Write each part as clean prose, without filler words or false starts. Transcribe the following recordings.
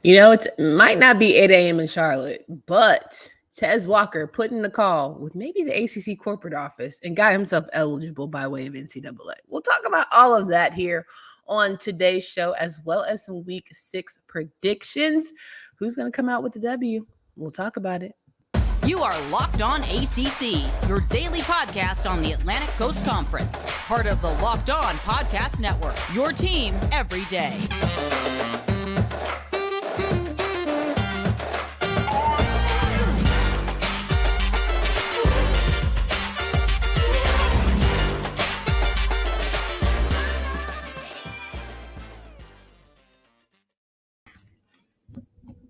It might not be 8 a.m. in Charlotte, but Tez Walker put in a call with maybe the ACC corporate office and got himself eligible by way of NCAA. We'll talk about all of that here on today's show, as well as some week 6 predictions. Who's going to come out with the W? We'll talk about it. You are Locked On ACC, your daily podcast on the Atlantic Coast Conference. Part of the Locked On Podcast Network, your team every day.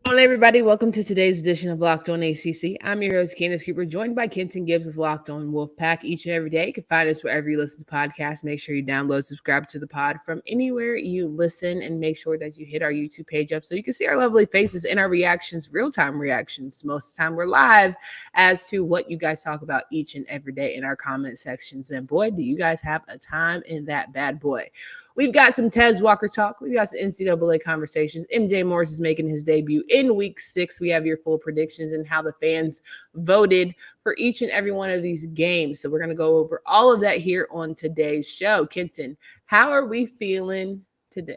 Hello, everybody. Welcome to today's edition of Locked On ACC. I'm your host, Candace Cooper, joined by Kenton Gibbs of Locked On Wolfpack each and every day. You can find us wherever you listen to podcasts. Make sure you download, subscribe to the pod from anywhere you listen, and make sure that you hit our YouTube page up so you can see our lovely faces and our reactions, real-time reactions. Most of the time we're live as to what you guys talk about each and every day in our comment sections. And boy, do you guys have a time in that bad boy. We've got some Tez Walker talk. We've got some NCAA conversations. MJ Morris is making his debut in week 6. We have your full predictions and how the fans voted for each and every one of these games. So we're going to go over all of that here on today's show. Kenton, how are we feeling today?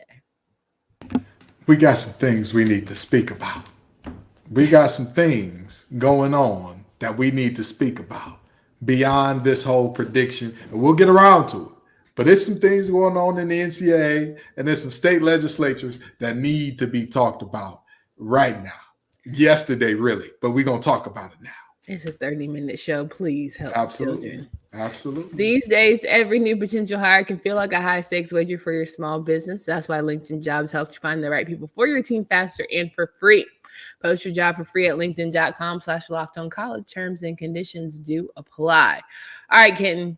We got some things we need to speak about. We got some things going on that we need to speak about beyond this whole prediction. And we'll get around to it. But there's some things going on in the NCAA and there's some state legislatures that need to be talked about right now. Yesterday, really, but we're going to talk about it now. It's a 30-minute show. Please help children. Absolutely. These days, every new potential hire can feel like a high-stakes wager for your small business. That's why LinkedIn Jobs helps you find the right people for your team faster and for free. Post your job for free at linkedin.com/lockedoncollege. Terms and conditions do apply. All right, Kenton.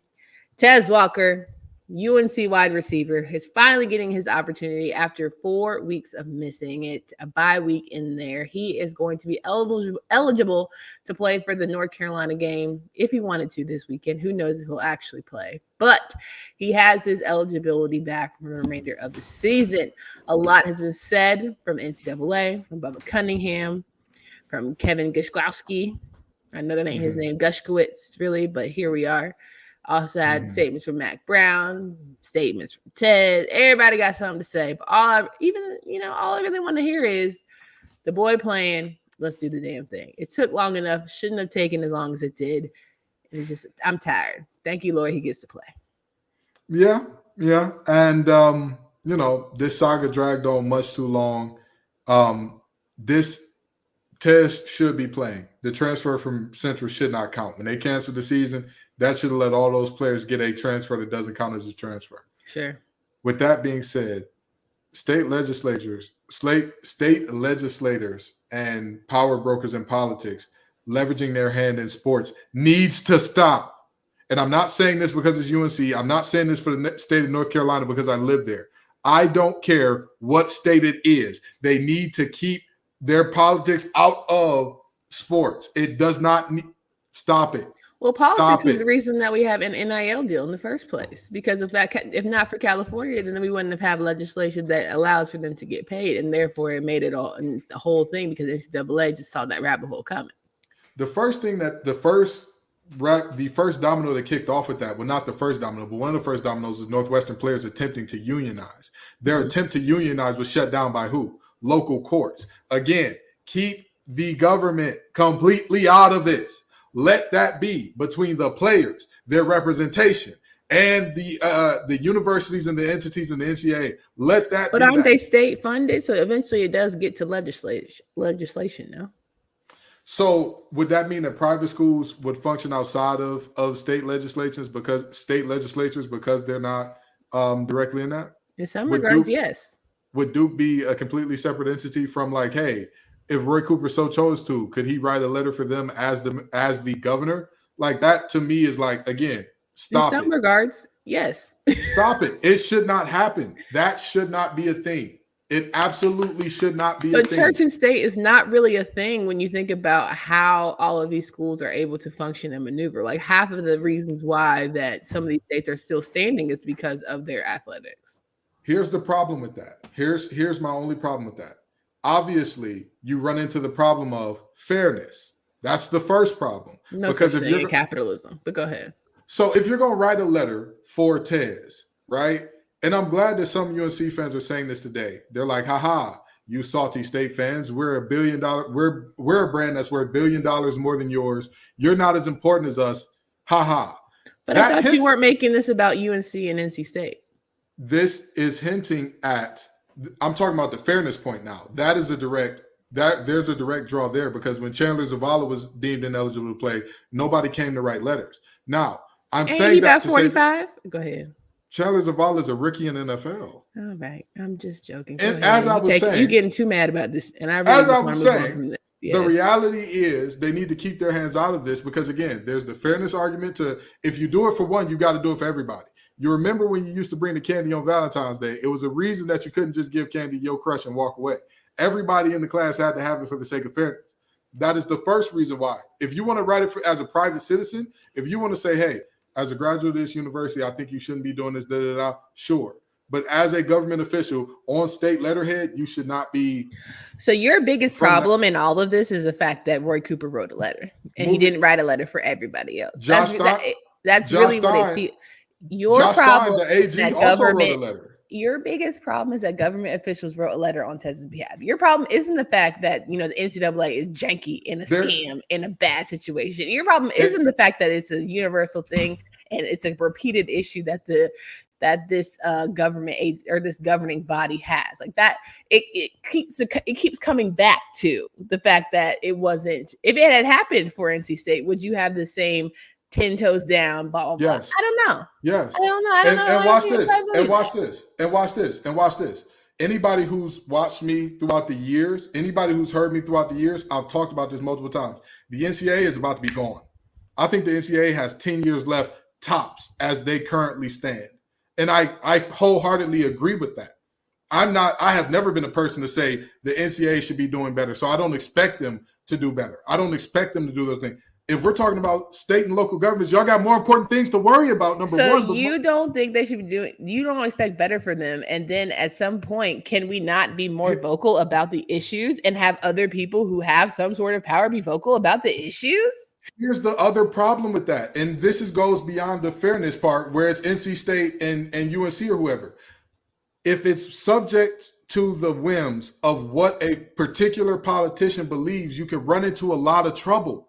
Tez Walker, UNC wide receiver, is finally getting his opportunity after 4 weeks of missing it, a bye week in there. He is going to be eligible to play for the North Carolina game if he wanted to this weekend. Who knows if he'll actually play, but he has his eligibility back for the remainder of the season. A lot has been said from NCAA, from Bubba Cunningham, from Kevin Gushkowski. I know that ain't his name, Gushkowitz, really, but here we are. Also had statements from Mac Brown, statements from Ted. Everybody got something to say. But all I really want to hear is the boy playing. Let's do the damn thing. It took long enough. Shouldn't have taken as long as it did. It's just, I'm tired. Thank you, Lord. He gets to play. Yeah. And, this saga dragged on much too long. This Tez should be playing. The transfer from Central should not count. When they canceled the season, that should have let all those players get a transfer that doesn't count as a transfer. Sure. With that being said, state legislators and power brokers in politics leveraging their hand in sports needs to stop. And I'm not saying this because it's UNC. I'm not saying this for the state of North Carolina because I live there. I don't care what state it is. They need to keep their politics out of sports. It does not stop it. Well, politics is the reason that we have an NIL deal in the first place, because if not for California, then we wouldn't have legislation that allows for them to get paid, and therefore it made it all and the whole thing because NCAA just saw that rabbit hole coming. The first domino that kicked off with that, well, not the first domino, but one of the first dominoes is Northwestern players attempting to unionize. Their attempt to unionize was shut down by who? Local courts. Again, keep the government completely out of this. Let that be between the players, their representation, and the universities and the entities in the NCAA. Let that But aren't they state funded? So eventually it does get to legislation, no? So would that mean that private schools would function outside of state legislatures because they're not directly in that? In some regards, yes. Would Duke be a completely separate entity from like, hey, if Roy Cooper so chose to, could he write a letter for them as the governor? Like that to me is like, again, stop it. In some regards, yes. Stop it. It should not happen. That should not be a thing. It absolutely should not be a thing. But church and state is not really a thing when you think about how all of these schools are able to function and maneuver. Like half of the reasons why that some of these states are still standing is because of their athletics. Here's the problem with that. Here's my only problem with that. obviously you run into the problem of fairness. That's the first problem. No because such if thing you're in capitalism, but go ahead. So if you're going to write a letter for Tez, right? And I'm glad that some UNC fans are saying this today. They're like, haha, you salty state fans, we're $1 billion. We're a brand that's worth $1 billion more than yours. You're not as important as us. Haha. But I thought you weren't making this about UNC and NC State. This is hinting at, I'm talking about the fairness point now. There's a direct draw there, because when Chandler Zavala was deemed ineligible to play, nobody came to write letters. Now, I'm saying he that about 45. Go ahead. Chandler Zavala is a rookie in NFL. All right, I'm just joking. And as I was saying, you're getting too mad about this, and I really just want to move on from this. Yes. The reality is they need to keep their hands out of this, because again, there's the fairness argument to, if you do it for one, you got to do it for everybody. You remember when you used to bring the candy on Valentine's Day? It was a reason that you couldn't just give candy your crush and walk away. Everybody in the class had to have it for the sake of fairness. That is the first reason why. If you want to write it as a private citizen, if you want to say, hey, as a graduate of this university, I think you shouldn't be doing this, sure. But as a government official on state letterhead, you should not be. So your biggest problem in all of this is the fact that Roy Cooper wrote a letter, and he didn't write a letter for everybody else. That's really what it feels. Your problem is that your biggest problem is that government officials wrote a letter on Tez's behalf. Your problem isn't the fact that, the NCAA is janky in a scam in a bad situation. Your problem isn't the fact that it's a universal thing and it's a repeated issue that this government or this governing body has. Like that, it keeps coming back to the fact that it wasn't. If it had happened for NC State, would you have the same 10 toes down, blah, blah, blah? Yes. I don't know. Yes. I don't know. And watch this. Anybody who's watched me throughout the years, anybody who's heard me throughout the years, I've talked about this multiple times. The NCAA is about to be gone. I think the NCAA has 10 years left tops as they currently stand. And I wholeheartedly agree with that. I have never been a person to say the NCAA should be doing better. So I don't expect them to do better. I don't expect them to do those things. If we're talking about state and local governments, y'all got more important things to worry about, number one. So you don't think they should be doing, you don't expect better for them. And then at some point, can we not be more vocal about the issues and have other people who have some sort of power be vocal about the issues? Here's the other problem with that. And this goes beyond the fairness part where it's NC State and UNC or whoever. If it's subject to the whims of what a particular politician believes, you could run into a lot of trouble.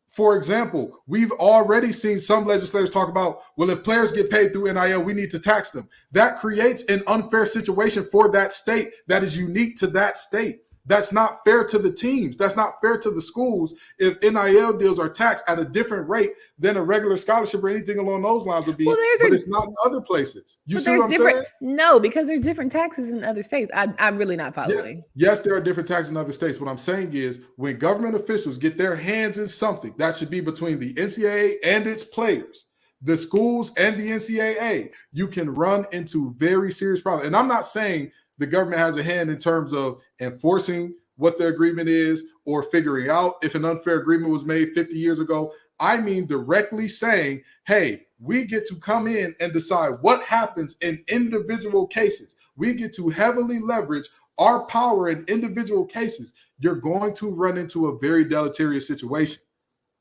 For example, we've already seen some legislators talk about, well, if players get paid through NIL, we need to tax them. That creates an unfair situation for that state that is unique to that state. That's not fair to the teams. That's not fair to the schools if NIL deals are taxed at a different rate than a regular scholarship or anything along those lines would be. But it's not in other places. You see what I'm saying? No, because there's different taxes in other states. I'm really not following. Yes, there are different taxes in other states. What I'm saying is when government officials get their hands in something, that should be between the NCAA and its players, the schools and the NCAA, you can run into very serious problems. And I'm not saying the government has a hand in terms of enforcing what the agreement is or figuring out if an unfair agreement was made 50 years ago. I mean directly saying, hey, we get to come in and decide what happens in individual cases. We get to heavily leverage our power in individual cases. You're going to run into a very deleterious situation.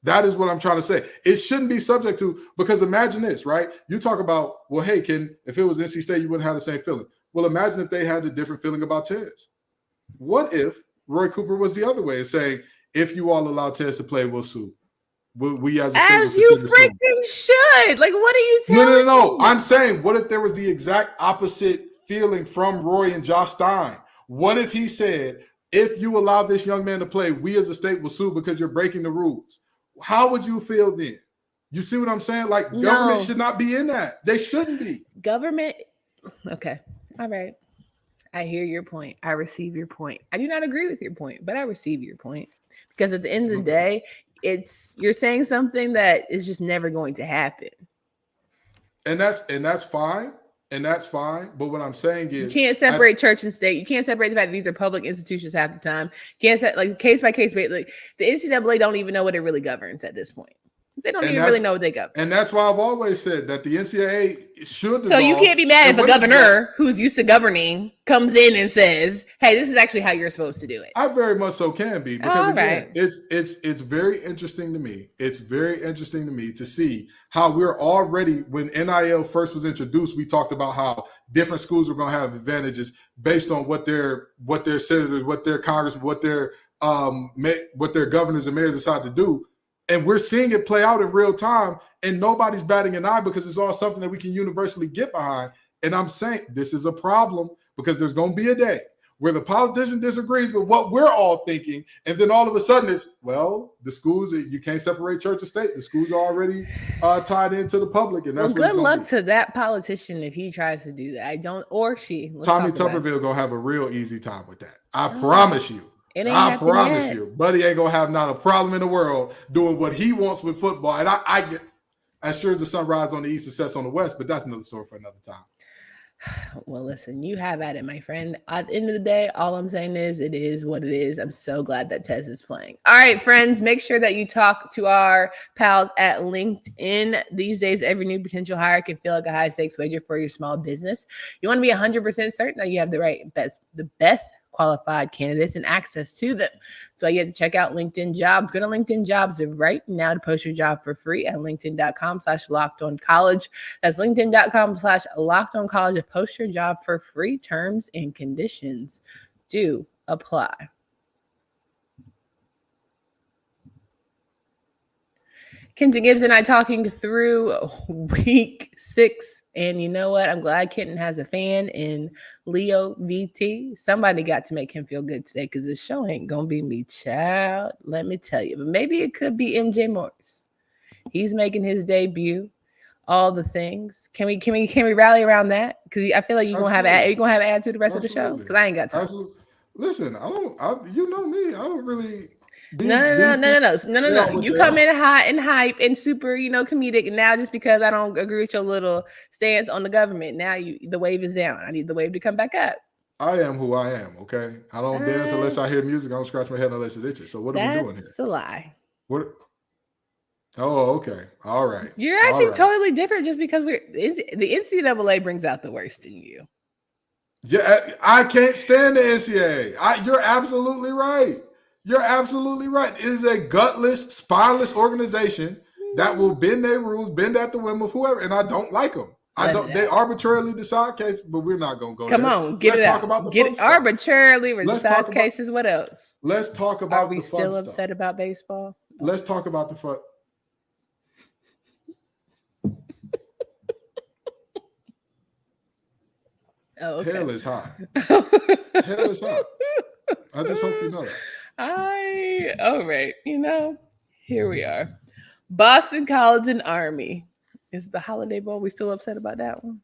That is what I'm trying to say. It shouldn't be subject to, because imagine this, right? You talk about, well, hey, if it was NC State, you wouldn't have the same feeling. Well, imagine if they had a different feeling about Tez. What if Roy Cooper was the other way and saying, if you all allow Tez to play, we'll sue. We as a state as you freaking should. Like, what are you saying? No. I'm saying, what if there was the exact opposite feeling from Roy and Josh Stein? What if he said, if you allow this young man to play, we as a state will sue because you're breaking the rules? How would you feel then? You see what I'm saying? Like, government should not be in that. They shouldn't be. Government. Okay. All right. I hear your point. I receive your point. I do not agree with your point, but I receive your point. Because at the end of the day, you're saying something that is just never going to happen. And that's fine. And that's fine. But what I'm saying is, you can't separate church and state. You can't separate the fact that these are public institutions half the time. You can't set like case by case. Like the NCAA don't even know what it really governs at this point. They don't even really know what they govern. And that's why I've always said that the NCAA should. So you can't be mad if a governor who's used to governing comes in and says, "Hey, this is actually how you're supposed to do it." I very much so can be, because again, it's very interesting to me. It's very interesting to me to see how we're already, when NIL first was introduced, we talked about how different schools were going to have advantages based on what their senators, what their congressmen, what their governors and mayors decide to do. And we're seeing it play out in real time, and nobody's batting an eye because it's all something that we can universally get behind. And I'm saying this is a problem, because there's going to be a day where the politician disagrees with what we're all thinking, and then all of a sudden it's, well, the schools, you can't separate church and state. The schools are already tied into the public, and that's good luck to that politician if he tries to do that. Or she. Tommy Tuberville gonna have a real easy time with that. I promise you. I promise you, buddy ain't gonna have not a problem in the world doing what he wants with football. And I get as sure as the sun rises on the east, it sets on the west, but that's another story for another time. Well, listen, you have at it, my friend. At the end of the day, all I'm saying is it is what it is. I'm so glad that Tez is playing. All right, friends, make sure that you talk to our pals at LinkedIn. These days, every new potential hire can feel like a high-stakes wager for your small business. You want to be 100% certain that you have the best qualified candidates and access to them. So you have to check out LinkedIn Jobs. Go to LinkedIn Jobs right now to post your job for free at linkedin.com/lockedoncollege. That's linkedin.com/lockedoncollege to post your job for free. Terms and conditions do apply. Kenton Gibbs and I talking through week 6. And you know what? I'm glad Kenton has a fan in Leo VT. Somebody got to make him feel good today, because this show ain't going to be me, child. Let me tell you. But maybe it could be MJ Morris. He's making his debut. All the things. Can we rally around that? Because I feel like you're going to have attitude the rest of the show? Because I ain't got time. Absolutely. Listen, you know me. I don't really. No. You come in hot and hype and super, comedic. And now just because I don't agree with your little stance on the government, now the wave is down. I need the wave to come back up. I am who I am, okay? I don't dance unless I hear music. I don't scratch my head unless it itches. So what are we doing here? That's a lie. What? Oh, okay. All right. You're acting totally different just because the NCAA brings out the worst in you. Yeah, I can't stand the NCAA. You're absolutely right. You're absolutely right. It is a gutless, spineless organization that will bend their rules, bend at the whim of whoever, and I don't like them. They arbitrarily decide cases, but we're not going to go there. Come on, let's talk about the fun stuff. Arbitrarily decide cases. What else? Let's talk about. Are we still upset about baseball? Let's talk about the fun. Oh, okay. Hell is hot. Hell is hot. I just hope you know that. All right. Here we are. Boston College and Army. Is the Holiday Bowl? We still upset about that one?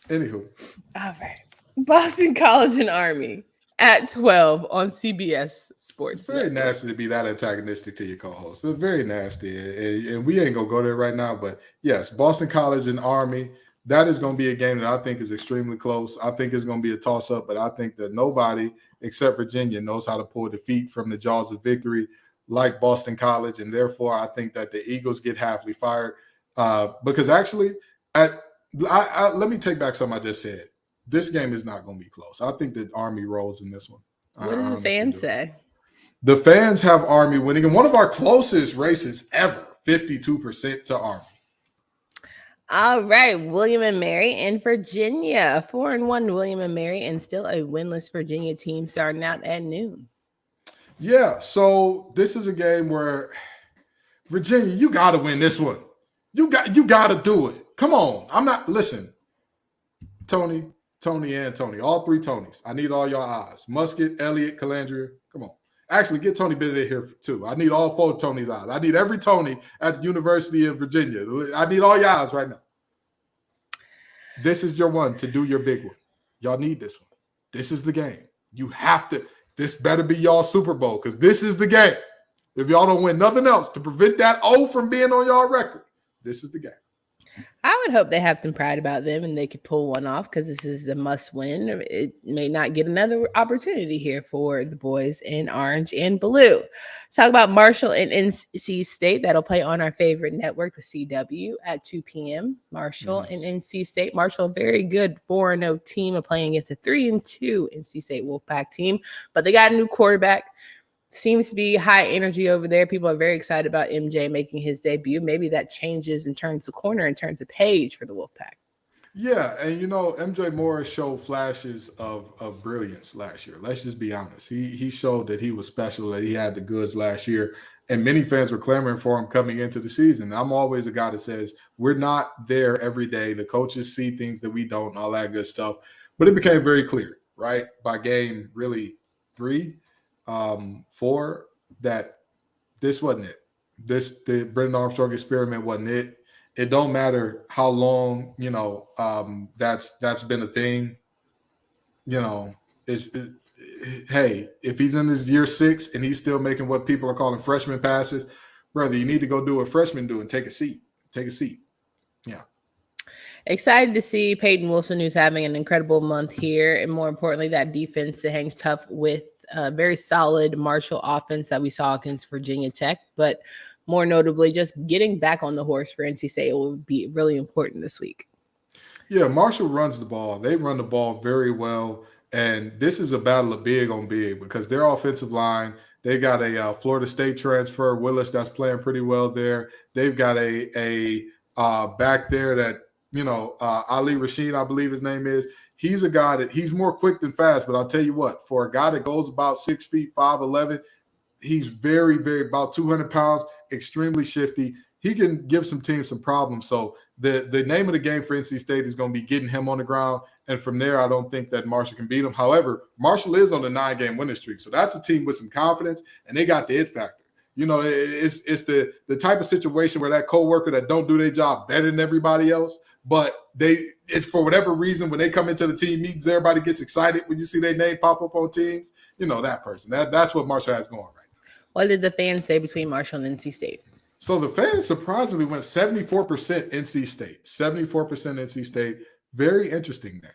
Anywho. All right. Boston College and Army at 12 on CBS Sports. It's very nasty to be that antagonistic to your co-host. It's very nasty. And we ain't going to go there right now. But yes, Boston College and Army. That is going to be a game that I think is extremely close. I think it's going to be a toss-up, but I think that nobody except Virginia knows how to pull defeat from the jaws of victory like Boston College, and therefore I think that the Eagles get happily fired because actually, let me take back something I just said. This game is not going to be close. I think that Army rolls in this one. What do the fans say? The fans have Army winning in one of our closest races ever, 52% to Army. All right, William and Mary in Virginia. 4-1 William and Mary, and still a winless Virginia team starting out at noon. Yeah, so this is a game where Virginia, you got to win this one. You got to do it. Come on. Listen, Tony, and Tony. All 3 Tonys. I need all your eyes. Musket, Elliott, Calandria. Come on. Actually, get Tony Bennett here too. I need all 4 Tony's eyes. I need every Tony at the University of Virginia. I need all your eyes right now. This is your one to do your big one. Y'all need this one. This is the game. You have to. This better be y'all Super Bowl because this is the game. If y'all don't win nothing else to prevent that O from being on y'all record, this is the game. I would hope they have some pride about them and they could pull one off because this is a must win. It may not get another opportunity here for the boys in orange and blue. Let's talk about Marshall and NC State. That'll play on our favorite network, the CW, at 2 p.m. Marshall and NC State. Marshall, a very good 4-0 team, playing against a 3-2 NC State Wolfpack team, but they got a new quarterback. Seems to be high energy over there. People are very excited about MJ making his debut. Maybe that changes and turns the corner and turns the page for the Wolfpack. Yeah, and MJ Morris showed flashes of brilliance last year. Let's just be honest. He showed that he was special, that he had the goods last year, and many fans were clamoring for him coming into the season. I'm always a guy that says we're not there every day. The coaches see things that we don't, and all that good stuff. But it became very clear, right, by game really 3, 4, that this wasn't it. The Brendan Armstrong experiment wasn't it. It don't matter how long, that's been a thing. Hey, if he's in his year 6 and he's still making what people are calling freshman passes, brother, you need to go do what freshmen do and take a seat. Take a seat. Yeah. Excited to see Peyton Wilson, who's having an incredible month here. And more importantly, that defense that hangs tough with a very solid Marshall offense that we saw against Virginia Tech. But more notably, just getting back on the horse for NC State will be really important this week. Yeah, Marshall runs the ball. They run the ball very well. And this is a battle of big on big because their offensive line, they got a Florida State transfer, Willis, that's playing pretty well there. They've got a back there that, Ali Rashid, I believe his name is. He's a guy that he's more quick than fast, but I'll tell you what, for a guy that goes about 6 feet, 5'11", he's very, very about 200 pounds, extremely shifty. He can give some teams some problems. So the name of the game for NC State is going to be getting him on the ground. And from there, I don't think that Marshall can beat him. However, Marshall is on a 9-game winning streak. So that's a team with some confidence, and they got the it factor. It's the type of situation where that coworker that don't do their job better than everybody else, but it's for whatever reason, when they come into the team meetings, everybody gets excited when you see their name pop up on teams. That person. That's what Marshall has going right now. What did the fans say between Marshall and NC State? So the fans surprisingly went 74% NC State. 74% NC State. Very interesting there.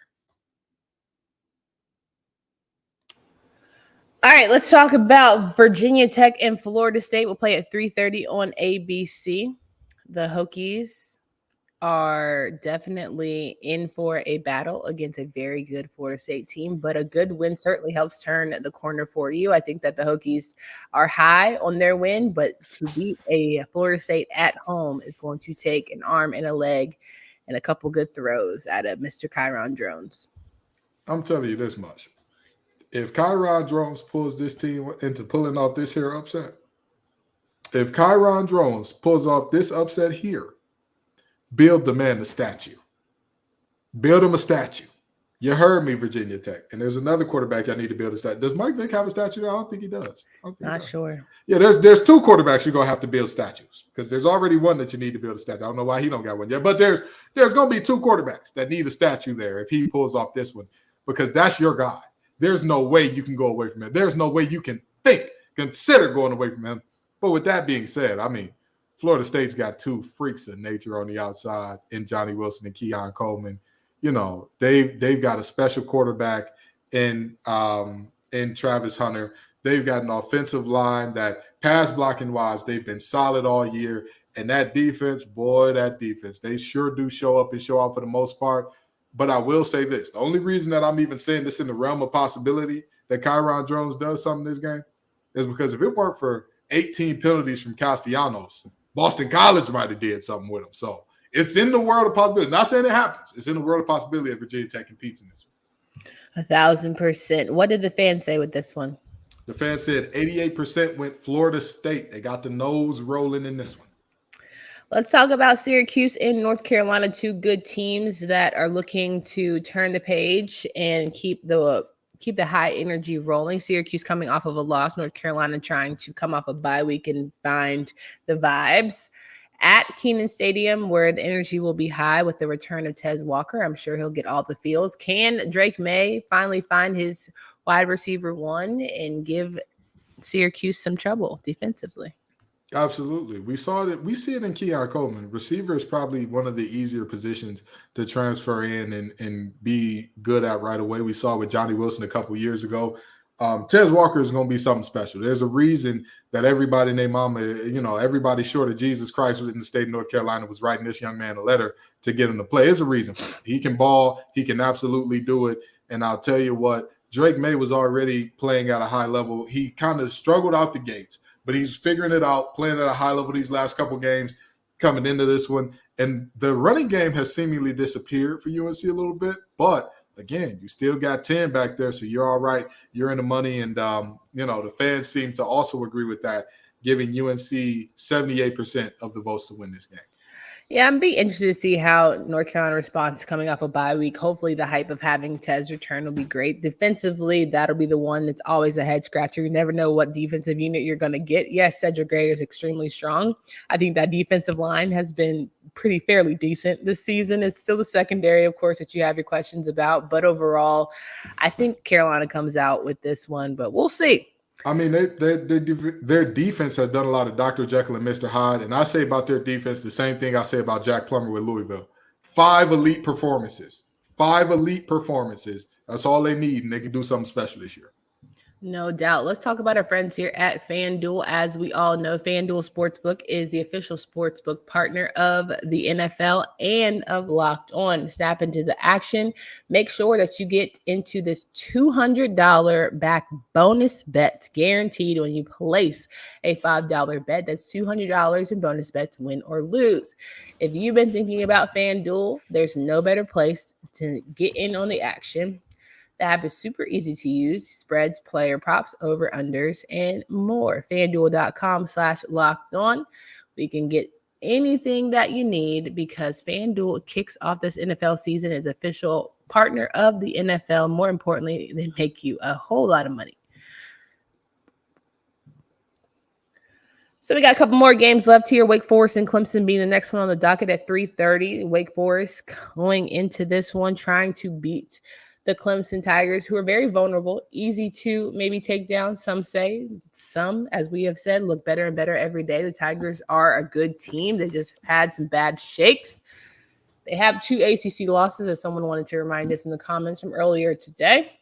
All right, let's talk about Virginia Tech and Florida State. We'll play at 3:30 on ABC. The Hokies are definitely in for a battle against a very good Florida State team, but a good win certainly helps turn the corner for you. I think that the Hokies are high on their win, but to beat a Florida State at home is going to take an arm and a leg and a couple good throws out of Mr. Kyron Drones. I'm telling you this much. If Kyron Drones pulls this team into pulling off this here upset, if Kyron Drones pulls off this upset here, build the man a statue. Build him a statue. You heard me, Virginia Tech. And there's another quarterback I need to build a statue. Does Mike Vick have a statue? I don't think he does. Not sure. Yeah, there's 2 quarterbacks you're going to have to build statues because there's already one that you need to build a statue. I don't know why he don't got one yet, but there's going to be 2 quarterbacks that need a statue there if he pulls off this one because that's your guy. There's no way you can go away from him. There's no way you can consider going away from him. But with that being said, I mean, Florida State's got 2 freaks of nature on the outside in Johnny Wilson and Keon Coleman. They've got a special quarterback in Travis Hunter. They've got an offensive line that pass blocking wise, they've been solid all year. And that defense, they sure do show up and show out for the most part. But I will say this. The only reason that I'm even saying this in the realm of possibility that Kyron Drones does something in this game is because if it weren't for 18 penalties from Castellanos, Boston College might have did something with him. So it's in the world of possibility. Not saying it happens. It's in the world of possibility that Virginia Tech competes in this one. 1,000%. What did the fans say with this one? The fans said 88% went Florida State. They got the nose rolling in this one. Let's talk about Syracuse and North Carolina, 2 good teams that are looking to turn the page and keep the high energy rolling. Syracuse coming off of a loss, North Carolina trying to come off a bye week and find the vibes. At Kenan Stadium, where the energy will be high with the return of Tez Walker, I'm sure he'll get all the feels. Can Drake Maye finally find his wide receiver 1 and give Syracuse some trouble defensively? Absolutely. We saw it. We see it in Keon Coleman. Receiver is probably one of the easier positions to transfer in and be good at right away. We saw with Johnny Wilson a couple years ago. Tez Walker is going to be something special. There's a reason that everybody named Mama, everybody short of Jesus Christ in the state of North Carolina was writing this young man a letter to get him to play. There's a reason for that. He can ball. He can absolutely do it. And I'll tell you what, Drake Maye was already playing at a high level. He kind of struggled out the gates, but he's figuring it out, playing at a high level these last couple games, coming into this one. And the running game has seemingly disappeared for UNC a little bit. But, again, you still got 10 back there, so you're all right. You're in the money. And, the fans seem to also agree with that, giving UNC 78% of the votes to win this game. Yeah, I'm be interested to see how North Carolina responds coming off a bye week. Hopefully the hype of having Tez return will be great. Defensively, that'll be the one that's always a head scratcher. You never know what defensive unit you're going to get. Yes, Cedric Gray is extremely strong. I think that defensive line has been fairly decent this season. It's still the secondary, of course, that you have your questions about. But overall, I think Carolina comes out with this one, but we'll see. I mean, their defense has done a lot of Dr. Jekyll and Mr. Hyde. And I say about their defense the same thing I say about Jack Plummer with Louisville. 5 elite performances. 5 elite performances. That's all they need, and they can do something special this year. No doubt. Let's talk about our friends here at FanDuel. As we all know, FanDuel Sportsbook is the official sportsbook partner of the NFL and of Locked On. Snap into the action. Make sure that you get into this $200 back bonus bet guaranteed when you place a $5 bet. That's $200 in bonus bets, win or lose. If you've been thinking about FanDuel, there's no better place to get in on the action. The app is super easy to use, spreads, player props, over-unders, and more. FanDuel.com/locked on. We can get anything that you need because FanDuel kicks off this NFL season as official partner of the NFL. More importantly, they make you a whole lot of money. So we got a couple more games left here. Wake Forest and Clemson being the next one on the docket at 3:30. Wake Forest going into this one trying to beat the Clemson Tigers, who are very vulnerable, easy to maybe take down. Some say, some, as we have said, look better and better every day. The Tigers are a good team. They just had some bad shakes. They have 2 ACC losses, as someone wanted to remind us in the comments from earlier today.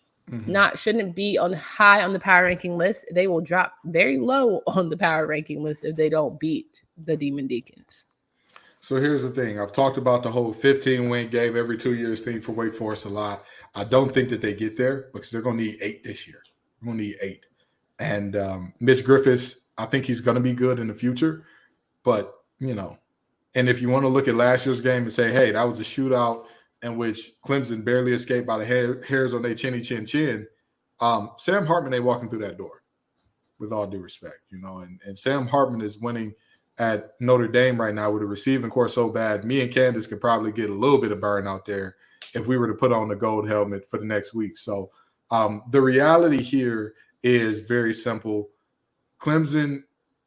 Shouldn't be high on the power ranking list. They will drop very low on the power ranking list if they don't beat the Demon Deacons. So here's the thing. I've talked about the whole 15-win game every 2 years thing for Wake Forest a lot. I don't think that they get there because they're going to need 8 this year. They're going to need 8. And Mitch Griffiths, I think he's going to be good in the future. But, and if you want to look at last year's game and say, hey, that was a shootout in which Clemson barely escaped by the hairs on their chinny chin chin, Sam Hartman ain't walking through that door, with all due respect, And Sam Hartman is winning at Notre Dame right now with a receiving corps so bad. Me and Candace could probably get a little bit of burn out there if we were to put on the gold helmet for the next week. So the reality here is very simple. Clemson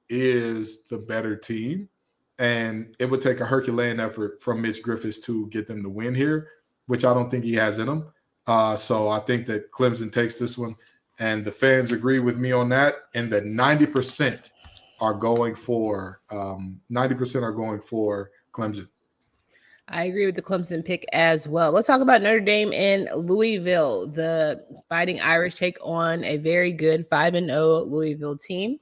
is the better team, and it would take a Herculean effort from Mitch Griffiths to get them to win here, which I don't think he has in him. So I think that Clemson takes this one, and the fans agree with me on that, and that 90% are going for Clemson. I agree with the Clemson pick as well. Let's talk about Notre Dame and Louisville. The Fighting Irish take on a very good 5-0 Louisville team.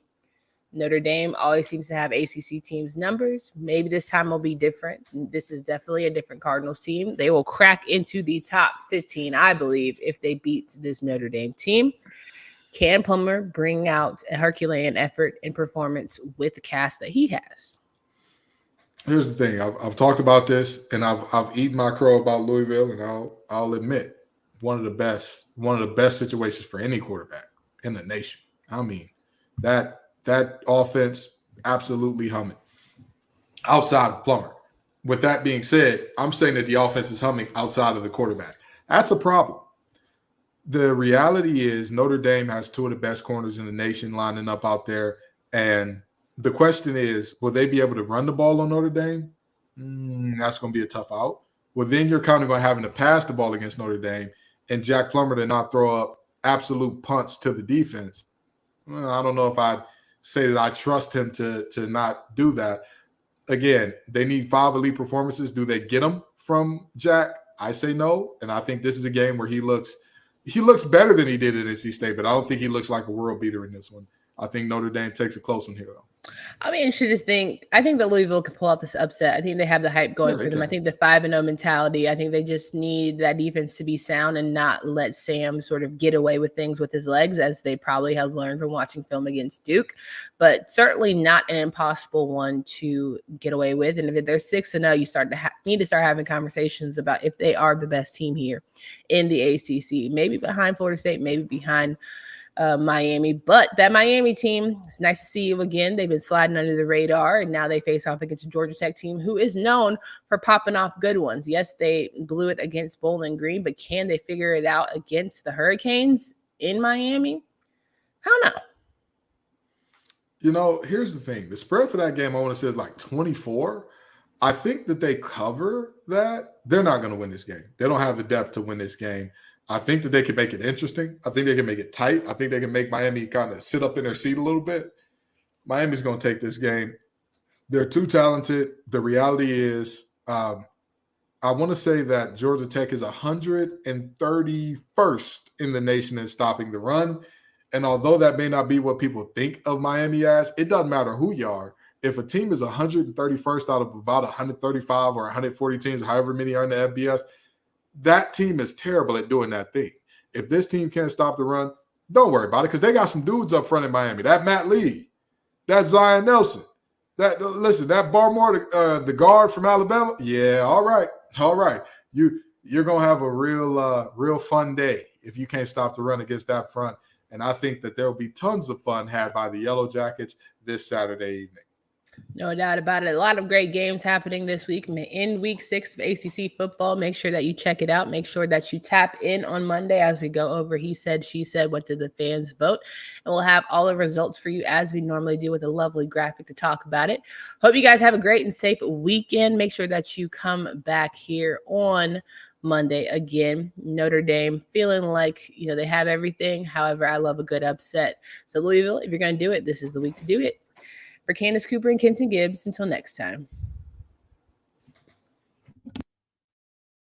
Notre Dame always seems to have ACC teams' numbers. Maybe this time will be different. This is definitely a different Cardinals team. They will crack into the top 15, I believe, if they beat this Notre Dame team. Can Plummer bring out a Herculean effort and performance with the cast that he has? Here's the thing. I've talked about this, and I've eaten my crow about Louisville, and I'll admit one of the best situations for any quarterback in the nation. I mean, that offense absolutely humming outside of Plummer. With that being said, I'm saying that the offense is humming outside of the quarterback. That's a problem. The reality is Notre Dame has 2 of the best corners in the nation lining up out there, and the question is, will they be able to run the ball on Notre Dame? That's going to be a tough out. Well, then you're kind of going to having to pass the ball against Notre Dame and Jack Plummer to not throw up absolute punts to the defense. I don't know if I'd say that I trust him to not do that. Again, they need 5 elite performances. Do they get them from Jack? I say no, and I think this is a game where he looks better than he did at NC State, but I don't think he looks like a world beater in this one. I think Notre Dame takes a close one here, though. I mean, I think that Louisville can pull off this upset. I think they have the hype going for them. I think the 5-0 mentality, I think they just need that defense to be sound and not let Sam sort of get away with things with his legs, as they probably have learned from watching film against Duke, but certainly not an impossible one to get away with. And if they're 6-0, you need to start having conversations about if they are the best team here in the ACC, maybe behind Florida State, maybe behind Miami. But that Miami team, it's nice to see you again. They've been sliding under the radar, and now they face off against a Georgia Tech team who is known for popping off good ones. Yes, they blew it against Bowling Green, but can they figure it out against the Hurricanes in Miami? I don't know. You know, here's the thing. The spread for that game, I want to say, is like 24. I think that they cover that. They're not going to win this game. They don't have the depth to win this game. I think that they can make it interesting. I think they can make it tight. I think they can make Miami kind of sit up in their seat a little bit. Miami's going to take this game. They're too talented. The reality is, I want to say that Georgia Tech is 131st in the nation in stopping the run. And although that may not be what people think of Miami as, it doesn't matter who you are. If a team is 131st out of about 135 or 140 teams, however many are in the FBS, that team is terrible at doing that thing. If this team can't stop the run, don't worry about it, because they got some dudes up front in Miami. That Matt Lee, that Zion Nelson, that Barmore, the guard from Alabama. Yeah, all right. You're gonna have a real fun day if you can't stop the run against that front. And I think that there will be tons of fun had by the Yellow Jackets this Saturday evening. No doubt about it. A lot of great games happening this week in week 6 of ACC football. Make sure that you check it out. Make sure that you tap in on Monday as we go over he said, she said, what did the fans vote? And we'll have all the results for you as we normally do with a lovely graphic to talk about it. Hope you guys have a great and safe weekend. Make sure that you come back here on Monday again. Notre Dame feeling like, they have everything. However, I love a good upset. So Louisville, if you're going to do it, this is the week to do it. For Candace Cooper and Kenton Gibbs, until next time.